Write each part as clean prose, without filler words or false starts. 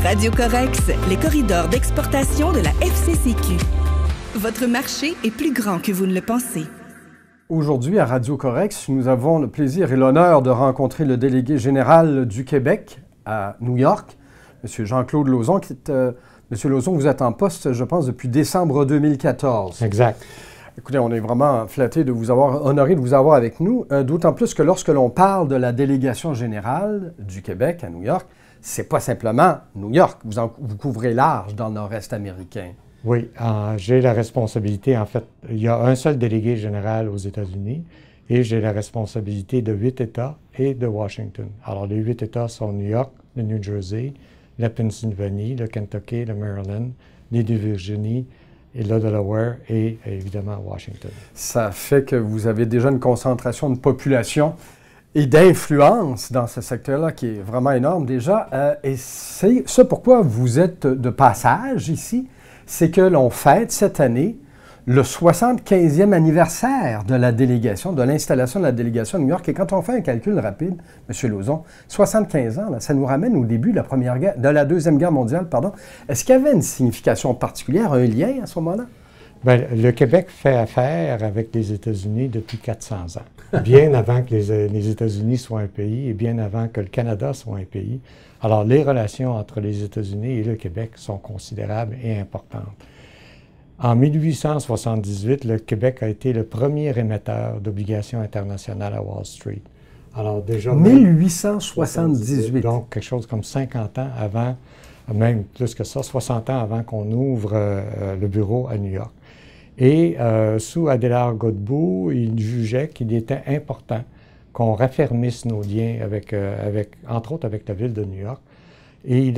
Radio Corex, les corridors d'exportation de la FCCQ. Votre marché est plus grand que vous ne le pensez. Aujourd'hui, à Radio Corex, nous avons le plaisir et l'honneur de rencontrer le délégué général du Québec à New York, M. Jean-Claude Lauzon. M. Lauzon, vous êtes en poste, je pense, depuis décembre 2014. Exact. Écoutez, on est vraiment flatté de vous avoir, honoré de vous avoir avec nous, d'autant plus que lorsque l'on parle de la délégation générale du Québec à New York, c'est pas simplement New York. Vous couvrez large dans le nord-est américain. Oui, j'ai la responsabilité, en fait, il y a un seul délégué général aux États-Unis et j'ai la responsabilité de 8 États et de Washington. Alors, les 8 États sont New York, le New Jersey, la Pennsylvanie, le Kentucky, le Maryland, les deux Virginie, et le Delaware et évidemment Washington. Ça fait que vous avez déjà une concentration de population et d'influence dans ce secteur-là qui est vraiment énorme déjà. Et c'est ce pourquoi vous êtes de passage ici, c'est que l'on fête cette année le 75e anniversaire de la délégation, de l'installation de la délégation à New York. Et quand on fait un calcul rapide, M. Lauzon, 75 ans, là, ça nous ramène au début de la Deuxième Guerre mondiale, pardon. Est-ce qu'il y avait une signification particulière, un lien à ce moment-là? Bien, le Québec fait affaire avec les États-Unis depuis 400 ans, bien avant que les États-Unis soient un pays et bien avant que le Canada soit un pays. Alors, les relations entre les États-Unis et le Québec sont considérables et importantes. En 1878, le Québec a été le premier émetteur d'obligations internationales à Wall Street. Alors déjà... 1878. Donc, quelque chose comme 50 ans avant, même plus que ça, 60 ans avant qu'on ouvre le bureau à New York. Et sous Adélard Godbout, il jugeait qu'il était important qu'on raffermisse nos liens entre autres avec la ville de New York. Et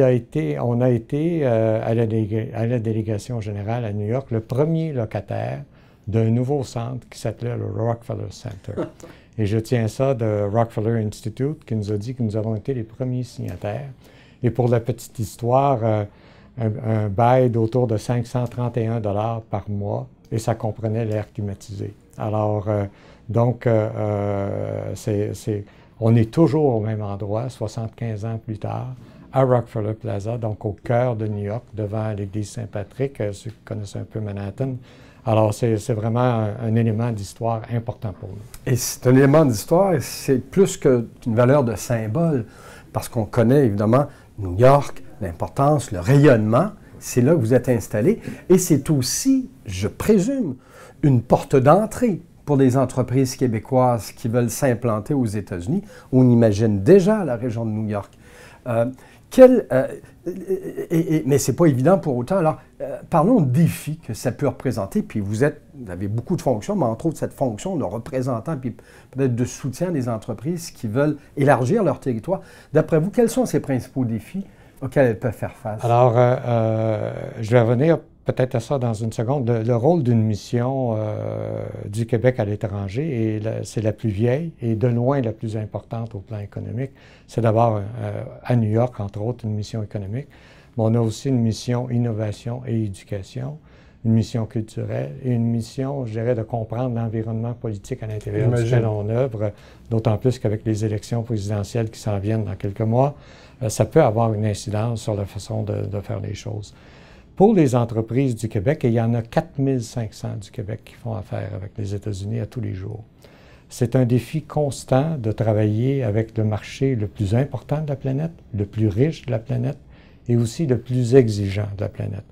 on a été à la délégation générale à New York le premier locataire d'un nouveau centre qui s'appelait le Rockefeller Center. Et je tiens ça de Rockefeller Institute qui nous a dit que nous avons été les premiers signataires. Et pour la petite histoire, un bail d'autour de 531 $ par mois et ça comprenait l'air climatisé. Alors, on est toujours au même endroit, 75 ans plus tard, à Rockefeller Plaza, donc au cœur de New York, devant l'église Saint-Patrick, ceux qui connaissent un peu Manhattan. Alors, c'est vraiment un élément d'histoire important pour nous. Et c'est un élément d'histoire, c'est plus qu'une valeur de symbole, parce qu'on connaît évidemment New York, l'importance, le rayonnement, c'est là que vous êtes installé, et c'est aussi, je présume, une porte d'entrée pour des entreprises québécoises qui veulent s'implanter aux États-Unis. On imagine déjà la région de New York. Mais ce n'est pas évident pour autant. Alors, parlons de défis que ça peut représenter. Puis vous avez beaucoup de fonctions, mais entre autres cette fonction de représentant, puis peut-être de soutien des entreprises qui veulent élargir leur territoire. D'après vous, quels sont ces principaux défis auxquels elles peuvent faire face? Alors, je vais revenir peut-être à ça dans une seconde. Le rôle d'une mission du Québec à l'étranger, c'est la plus vieille et de loin la plus importante au plan économique. C'est d'abord à New York, entre autres, une mission économique. Mais on a aussi une mission innovation et éducation, une mission culturelle et une mission, je dirais, de comprendre l'environnement politique à l'intérieur duquel on œuvre, d'autant plus qu'avec les élections présidentielles qui s'en viennent dans quelques mois, ça peut avoir une incidence sur la façon de faire les choses. Pour les entreprises du Québec, et il y en a 4500 du Québec qui font affaire avec les États-Unis à tous les jours. C'est un défi constant de travailler avec le marché le plus important de la planète, le plus riche de la planète et aussi le plus exigeant de la planète.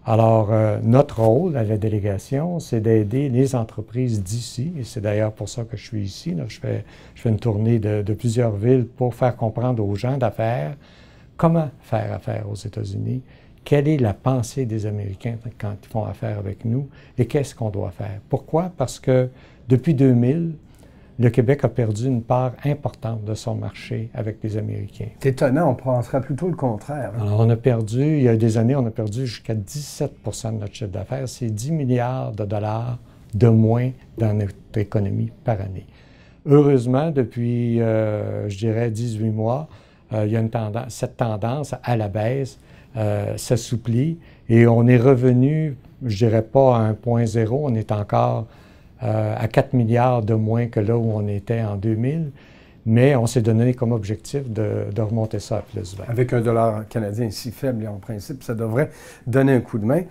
Alors, notre rôle à la délégation, c'est d'aider les entreprises d'ici, et c'est d'ailleurs pour ça que je suis ici. Là, je fais une tournée de plusieurs villes pour faire comprendre aux gens d'affaires comment faire affaire aux États-Unis, quelle est la pensée des Américains quand ils font affaire avec nous et qu'est-ce qu'on doit faire. Pourquoi? Parce que depuis 2000, le Québec a perdu une part importante de son marché avec les Américains. C'est étonnant, on penserait plutôt le contraire. Alors, on a perdu, il y a des années, on a perdu jusqu'à 17 % de notre chiffre d'affaires. C'est 10 milliards de dollars de moins dans notre économie par année. Heureusement, depuis, je dirais, 18 mois, il y a cette tendance à la baisse s'assouplit et on est revenu, je dirais pas à 1,0, on est encore à 4 milliards de moins que là où on était en 2000, Mais on s'est donné comme objectif de remonter ça à plus 20. Avec un dollar canadien si faible, en principe, ça devrait donner un coup de main.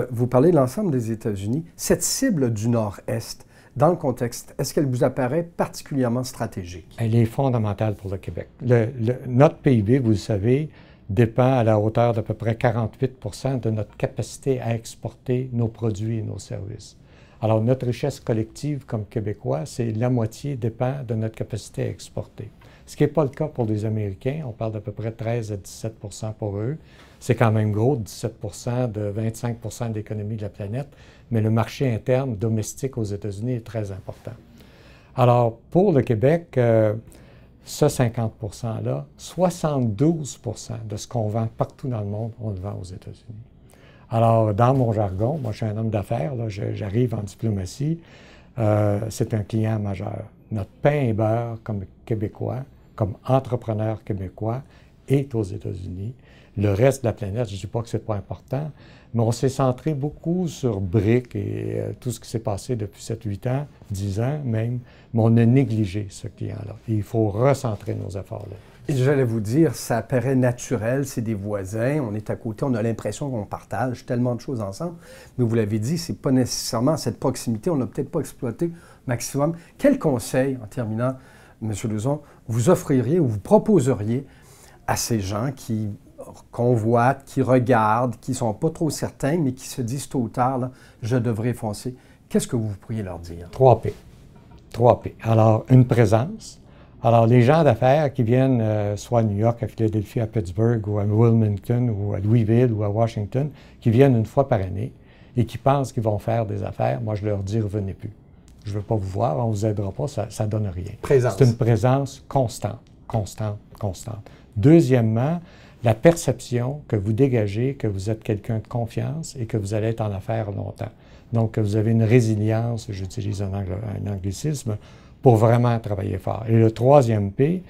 Vous parlez de l'ensemble des États-Unis. Cette cible du Nord-Est, dans le contexte, est-ce qu'elle vous apparaît particulièrement stratégique? Elle est fondamentale pour le Québec. Notre PIB, vous le savez, dépend à la hauteur d'à peu près 48 % de notre capacité à exporter nos produits et nos services. Alors, notre richesse collective comme Québécois, c'est la moitié dépend de notre capacité à exporter. Ce qui n'est pas le cas pour les Américains. On parle d'à peu près 13 à 17 % pour eux. C'est quand même gros, 17 % de 25 % de l'économie de la planète, mais le marché interne domestique aux États-Unis est très important. Alors, pour le Québec, ce 50 %-là, 72 % de ce qu'on vend partout dans le monde, on le vend aux États-Unis. Alors, dans mon jargon, moi je suis un homme d'affaires, j'arrive en diplomatie, c'est un client majeur. Notre pain et beurre comme Québécois, comme entrepreneur québécois, est aux États-Unis. Le reste de la planète, je ne dis pas que ce n'est pas important, mais on s'est centré beaucoup sur BRIC et tout ce qui s'est passé depuis 7-8 ans, 10 ans même, mais on a négligé ce client-là. Et il faut recentrer nos efforts là. Et j'allais vous dire, ça paraît naturel, c'est des voisins, on est à côté, on a l'impression qu'on partage tellement de choses ensemble, mais vous l'avez dit, c'est pas nécessairement cette proximité, on n'a peut-être pas exploité au maximum. Quel conseil, en terminant, M. Lauzon, vous offririez ou vous proposeriez à ces gens qui convoitent, qui regardent, qui ne sont pas trop certains, mais qui se disent tôt ou tard, là, je devrais foncer? Qu'est-ce que vous pourriez leur dire? 3 P. 3 P. Alors, une présence. Alors, les gens d'affaires qui viennent soit à New York, à Philadelphie, à Pittsburgh, ou à Wilmington, ou à Louisville, ou à Washington, qui viennent une fois par année et qui pensent qu'ils vont faire des affaires, moi, je leur dis, revenez plus. Je ne veux pas vous voir, on ne vous aidera pas, ça ne donne rien. Présence. C'est une présence constante, constante, constante. Deuxièmement, la perception que vous dégagez, que vous êtes quelqu'un de confiance et que vous allez être en affaires longtemps. Donc, que vous avez une résilience, j'utilise un anglicisme, pour vraiment travailler fort. Et le 3e P,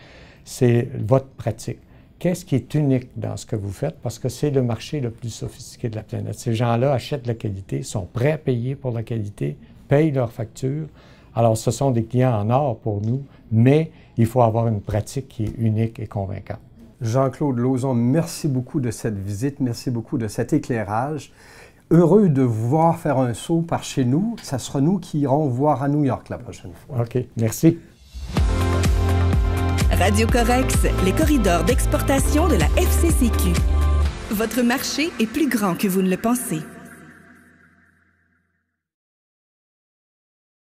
c'est votre pratique. Qu'est-ce qui est unique dans ce que vous faites? Parce que c'est le marché le plus sophistiqué de la planète. Ces gens-là achètent la qualité, sont prêts à payer pour la qualité, payent leurs factures. Alors, ce sont des clients en or pour nous, mais il faut avoir une pratique qui est unique et convaincante. Jean-Claude Lauzon, merci beaucoup de cette visite, merci beaucoup de cet éclairage. Heureux de vous voir faire un saut par chez nous. Ça sera nous qui irons voir à New York la prochaine fois. OK, merci. Radio Corex, les corridors d'exportation de la FCCQ. Votre marché est plus grand que vous ne le pensez.